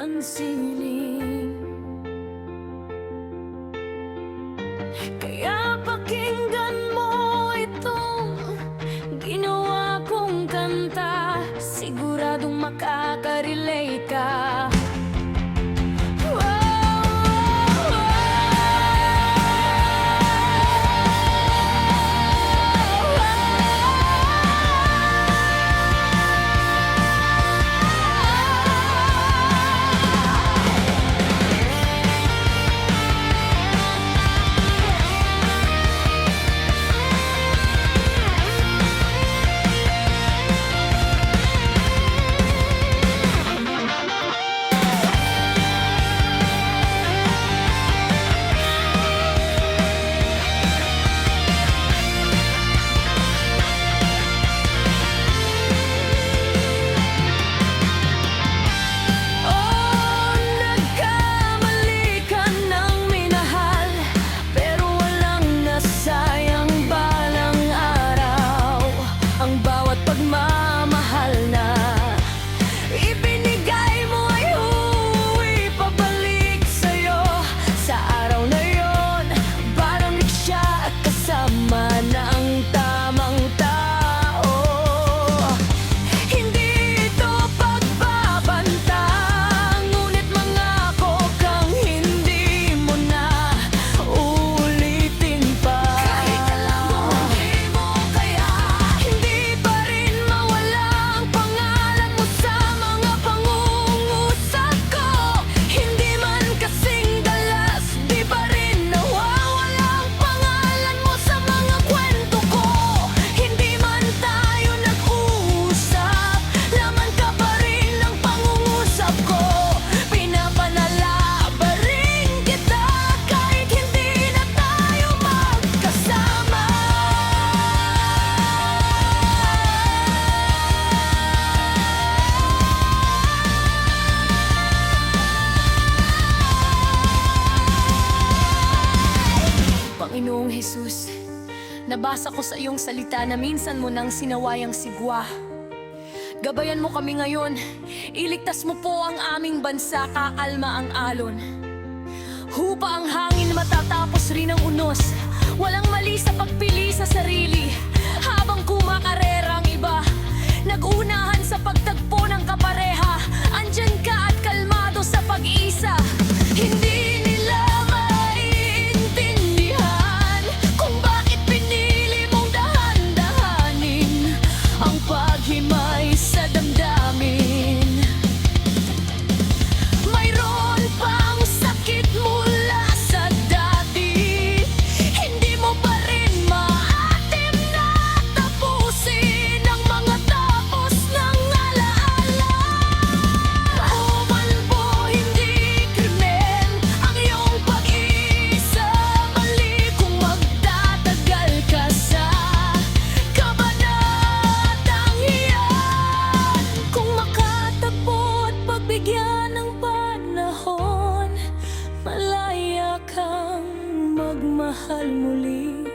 ang sining. Kaya pakinggan mo itong ginawa kong kanta, siguradong makaka-relate ka. Panginoong Jesus, nabasa ko sa iyong salita na minsan mo nang sinawayang sigwa. Gabayan mo kami ngayon, iligtas mo po ang aming bansa, kakalma ang alon. Hupa ang hangin, matatapos rin ang unos. Walang mali sa pagpili sa sarili, habang kumakarera ang iba. Nag-unahan sa pagtagpo ng kapareha, andyan ka at kalmado sa pag-iisa. Hindi magmahal muli,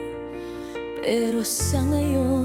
pero sa ngayon